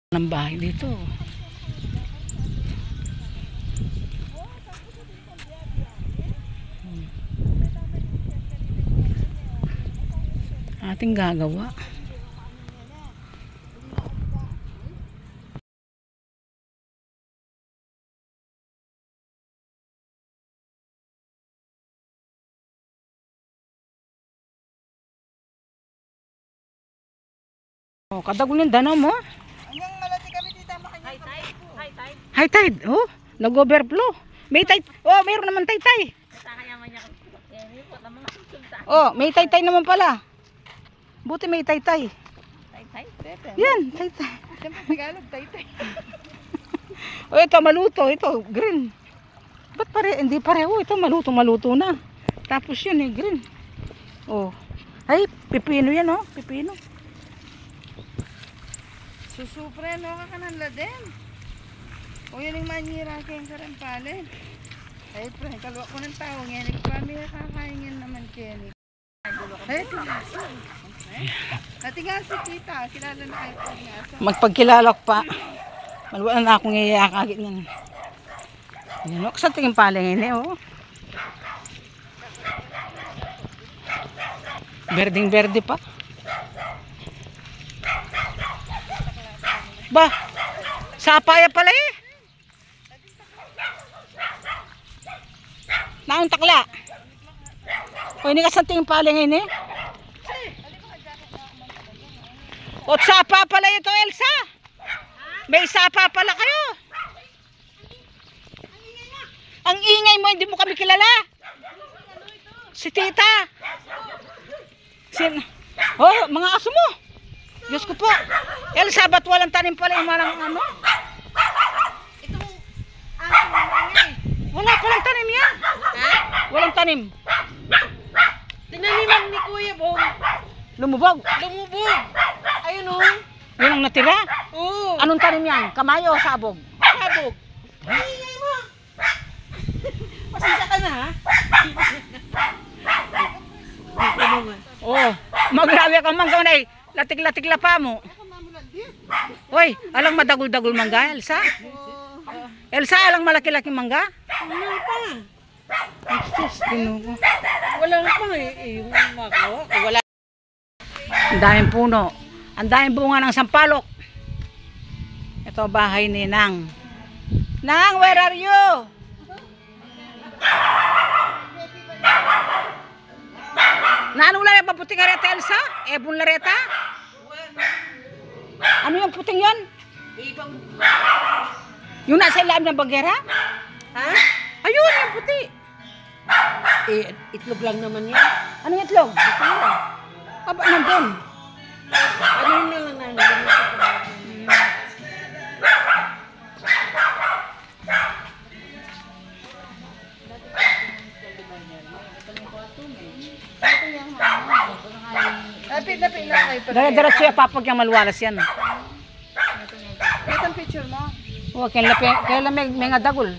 ng bahay dito. Ating gagawa. Oh, kadagulin dano mo. High tide. Oh, nag-overflow. May tide. Oh, mayroon naman taytay. Oh, may taytay naman pala. Buti may taytay. Taytay? Yan, taytay. Siyempre Tagalog, taytay. Oh, ito maluto, ito green. Ba't pare, hindi pareho. Ito maluto na. Tapos yun eh, green. Oh. Ay, pipino yan oh, pipino. Susupre, no ka kanan laden. O yun yung manyira kayong karampalin. Ay, pre, kalwa ko ng tao. Ngayon, kami kakaingin naman Kenny. Ay, tingasi. Natingasi kita. Kilala na kayo tingasi. Magpagkilala ko pa. Malwa na akong iyakagit niyan. Yan o, sa tingin paling ini oh. Berding berde pa. Ba, sapaya pala eh. Naong takla. O ini ka sa tingin paling ini. O sapa pala ito Elsa. May sapa pala kayo. Ang ingay mo, hindi mo kami kilala. Si tita. Oh, mga aso mo. Diyos ko po. Elsa, ba't walang tanim pala yung marang ano? Itong aso mo lang eh. Wala palang tanim yan. Ha? Walang tanim. Tinaniman ni Kuya Bong. Lumubog. Lumubog. Ayun o. Yun ang natira. Oo. Anong tanim yan? Kamayo o sabog? Sabog. Ay, ingay mo. Pasensya ka na ha. Oh, maglawi ka mangga na latik-latik lapa mo. Hoy, alang madagul-dagul mangga, Elsa? Elsa, alang malaki-laki mangga? Wala pa. Ginugo. Wala na pa eh. Yung makawa. Wala. Ang daming puno. Ang daming bunga ng sampalok. Ito bahay ni Nang. Nang, where are you? Naano wala na puting areta, Elsa? Ebon lareta? Ano yung puting yon? Yung nasa ilalim ng bagera? Ha? Ayun, yung puti. Eh, itlog lang naman yan. Anong itlog? Aba, nandun. Ano yun na lang namin? Napit na kayo pa. Dara-diretso yung papag yung malwalas yan. Ito ang picture mo. Oh, kailan may nga dagol.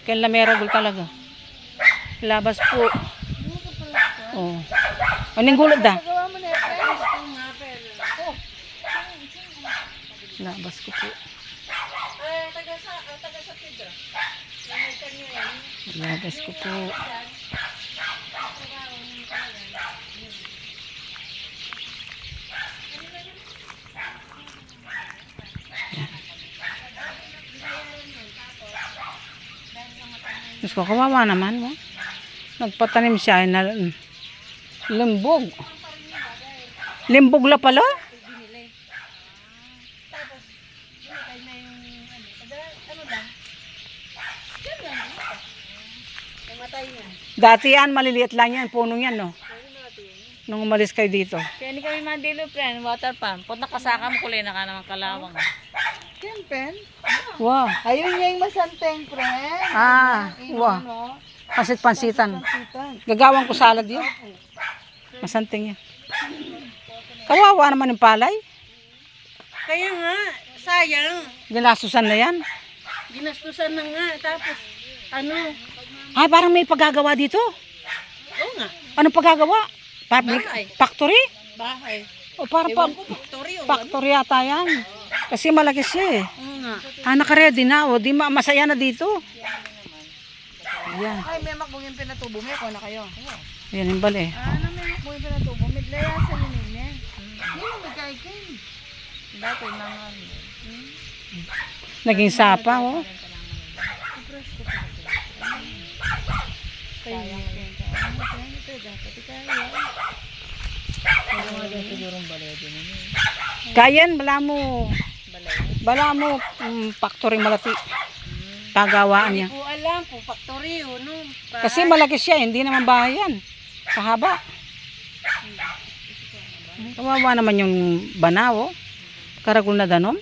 Kailan may ragol talaga. Labas po. Oh. Anong gulod da? Gawa mo na yung Labas ko po. taga sa Pedro. Labas ko po. Diyos ko, kawawa naman mo. Nagpatanim siya na limbog. Limbog la pala? Dati yan, maliliit lang yan, punong yan, no? Nung umalis kayo dito. Kaya hindi kami mandilo, friend. Water pump. Pag nakasaka mo kulay na ka naman kalawang. Kempen? Wow. Ayun niya yung masanteng, friend. Ah, wow. Ano? Pansit-pansitan. Pansitan. Gagawang ko salad yun. Masanting yan. Kawawa naman yung palay. Kaya nga, sayang. Ginasusan na yan. Ginastusan na nga. Tapos, ano? Ay, parang may paggagawa dito. Oo nga. Anong paggagawa? Bahay. Factory? Bahay. O para Ewan ko, factory o factory yata yan. Kasi malaki siya eh. Oo nga. Naka-ready na o. Di masaya na dito. Ayan. Ay, may makbong yung pinatubo. May ako na kayo. Ayan yung bali. Ano may makbong yung pinatubo? May layasan yun niya. Hindi mo magkaikin. Dati mga... Naging sapa oh. Kaya Kayan, bala mo factory malati. Pagawaan niya. Hindi ko alam kung factory o no. Kasi malaki siya, hindi naman bahay yan. Kahaba. Kawawa naman yung banaw, oh. Karagol na danom.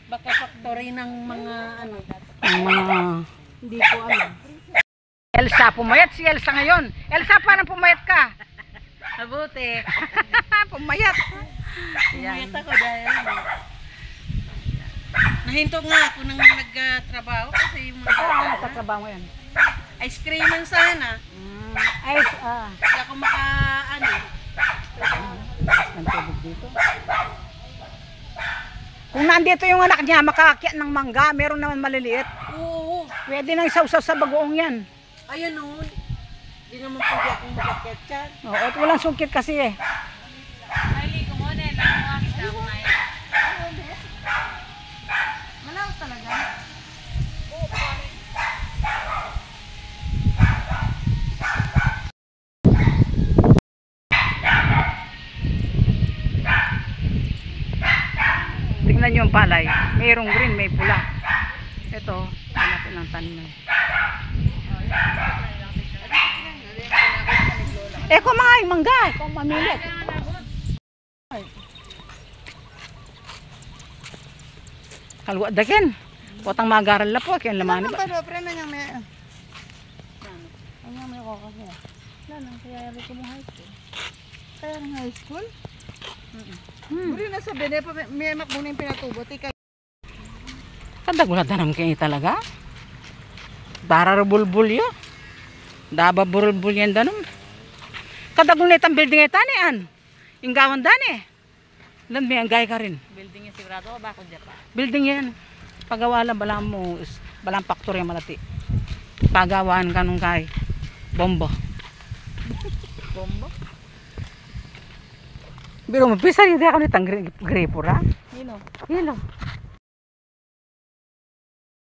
Baka factory ng mga ano. Ang mga... Hindi ko alam. Elsa, pumayat si Elsa ngayon. Elsa, parang pumayat ka. Mabuti. Pumayat. Pumayat ako dahil nahinto nga ako nang nagtrabaho kasi yung mga Nagtatrabaho ngayon. ice cream man sana. Ay, Hindi ako maka dito. Kung nandito yung anak niya, makakakyat ng mangga, meron naman maliliit. Oo. Pwede nang isaw-saw sa bagoong yan. Ayan noon. Hindi naman pwede akong mag-get chat. Oo, at walang sungkit kasi eh. Ay, ko mo din. Nakakita ko ngayon. Malaw talaga. Tingnan nyo yung palay. Mayroong green, may pula. Ito, malaki ng tanim. Eh, kung mga yung mangga, kung mamilit. Kalwa dagen. Potang magaral na po, kaya laman Ano ba? ba do pre na yang may may ko kasi. Lan kaya rin ko mo high school. Kaya ng high school? Buri na sa bene pa may makbong yung pinatubo tika. Kadagula tanam kayo talaga. Darar bulbul yo. Daba bulbul yan danom. Kadagul na itang building ito niyan. Inggawan dani. Lan may anggay ka rin. Building yung sigurado ko ba kung pa? Building yan. Pagawa lang balang mo, balang factory malati. Pagawaan ka nung kay bombo. Bombo? Pero mapisa yun ako nitang gripura. Sino? Hilo.